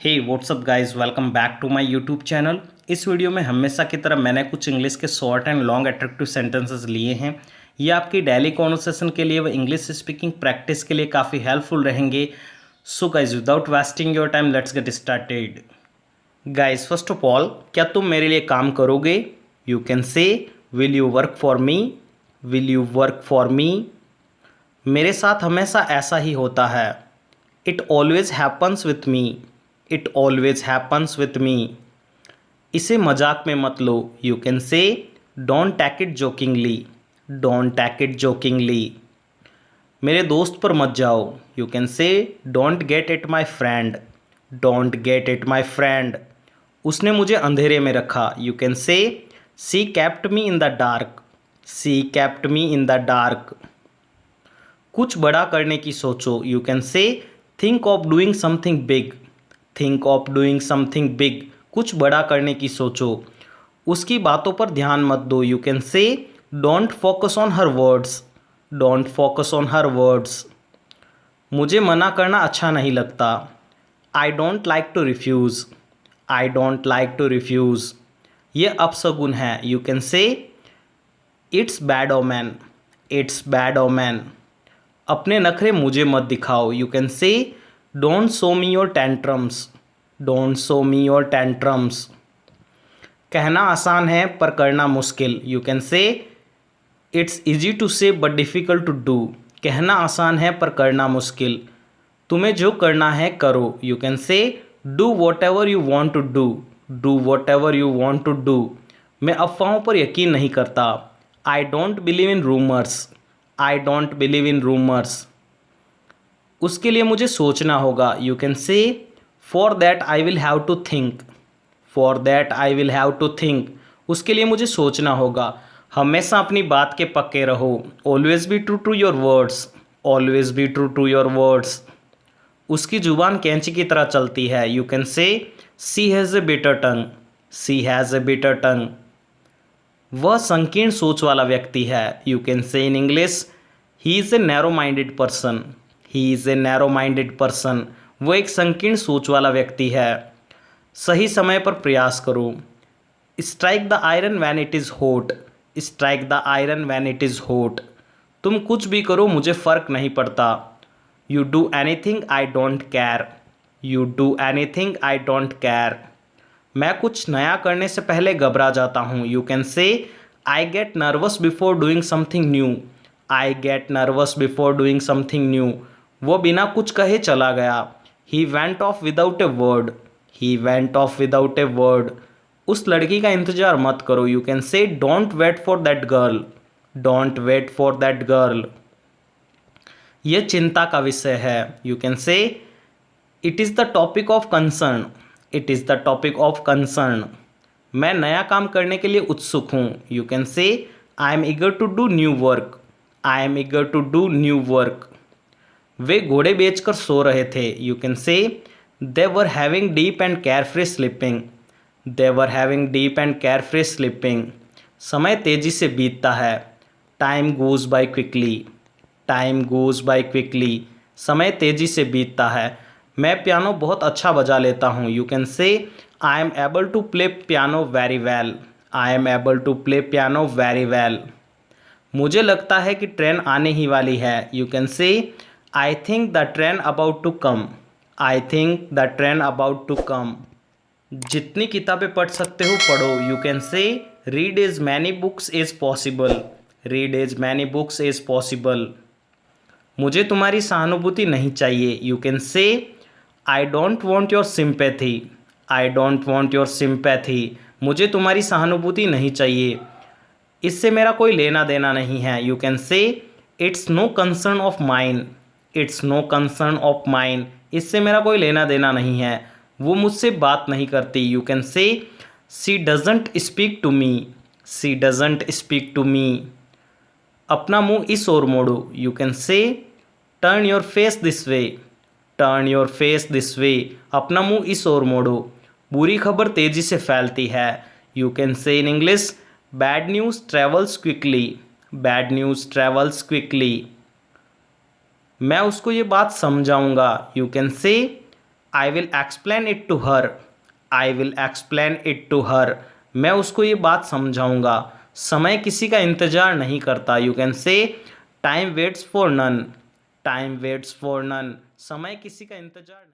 Hey what's up guys, welcome back to my YouTube channel. इस video में हमेशा की तरह मैंने कुछ इंग्लिश के short and long attractive sentences लिए हैं। ये आपकी डेली कॉन्वर्सेशन के लिए व इंग्लिश स्पीकिंग प्रैक्टिस के लिए काफ़ी हेल्पफुल रहेंगे। So guys, without wasting your time let's get started. Guys, first of all, क्या तुम मेरे लिए काम करोगे? You can say will you work for me. Will you work for me. मेरे साथ हमेशा ऐसा ही होता है। It always happens with me. It always happens with me. इसे मजाक में मत लो। You can say don't take it jokingly. Don't take it jokingly. मेरे दोस्त पर मत जाओ। You can say don't get it my friend. Don't get it my friend. उसने मुझे अंधेरे में रखा। You can say she kept me in the dark. She kept me in the dark. कुछ बड़ा करने की सोचो। You can say think of doing something big. Think of doing something big. कुछ बड़ा करने की सोचो। उसकी बातों पर ध्यान मत दो। You can say don't focus on her words. Don't focus on her words. मुझे मना करना अच्छा नहीं लगता। I don't like to refuse. I don't like to refuse. ये अपशगुन है। You can say it's bad omen. It's bad omen. अपने नखरे मुझे मत दिखाओ। You can say don't show me your tantrums. Don't show me your tantrums. कहना आसान है पर करना मुश्किल। You can say it's easy to say but difficult to do. कहना आसान है पर करना मुश्किल। तुम्हें जो करना है करो। You can say do whatever you want to do. Do whatever you want to do. मैं अफवाहों पर यकीन नहीं करता। I don't believe in rumours. I don't believe in rumours. उसके लिए मुझे सोचना होगा। You can say for that I will have to think. For that I will have to think. उसके लिए मुझे सोचना होगा। हमेशा अपनी बात के पक्के रहो। Always be true to your words. Always be true to your words. उसकी जुबान कैंची की तरह चलती है। You can say she has a bitter tongue. She has a bitter tongue. वह संकीर्ण सोच वाला व्यक्ति है। You can say in English he is a narrow minded person. He is a narrow minded person. वो एक संकीर्ण सोच वाला व्यक्ति है। सही समय पर प्रयास करो। Strike the iron when it is hot. Strike the iron when it is hot. तुम कुछ भी करो, मुझे फ़र्क नहीं पड़ता। You do anything I don't care. You do anything I don't care. मैं कुछ नया करने से पहले घबरा जाता हूँ। You can say I get nervous before doing something new. I get nervous before doing something new. वो बिना कुछ कहे चला गया। He went off without a word. He went off without a word. उस लड़की का इंतजार मत करो। You can say don't wait for that girl. Don't wait for that girl. यह चिंता का विषय है। You can say it is the topic of concern. It is the topic of concern. मैं नया काम करने के लिए उत्सुक हूँ। You can say I am eager to do new work. I am eager to do new work. वे घोड़े बेचकर सो रहे थे। You can say they were having deep and carefree sleeping. They were having deep and carefree sleeping. समय तेजी से बीतता है। Time goes by quickly. Time goes by quickly. समय तेजी से बीतता है। मैं पियानो बहुत अच्छा बजा लेता हूँ। You can say I am able to play piano very well. I am able to play piano very well. मुझे लगता है कि ट्रेन आने ही वाली है। You can say I think the train about to come. I think the train about to come. जितनी किताबें पढ़ सकते हो पढ़ो। You can say read as many books as possible. Read as many books as possible. मुझे तुम्हारी सहानुभूति नहीं चाहिए। You can say I don't want your sympathy. I don't want your sympathy. मुझे तुम्हारी सहानुभूति नहीं चाहिए। इससे मेरा कोई लेना देना नहीं है। You can say it's no concern of mine. It's no concern of mine. इससे मेरा कोई लेना देना नहीं है। वो मुझसे बात नहीं करती। You can say she doesn't speak to me. She doesn't speak to me. अपना मुंह इस ओर मोड़ो। You can say turn your face this way. Turn your face this way. अपना मुंह इस ओर मोड़ो। बुरी खबर तेजी से फैलती है। You can say in English bad news travels quickly. Bad news travels quickly. मैं उसको ये बात समझाऊंगा। You can say I will explain it to her, I will explain it to her, मैं उसको ये बात समझाऊंगा। समय किसी का इंतजार नहीं करता, you can say time waits for none, time waits for none, समय किसी का इंतजार नहीं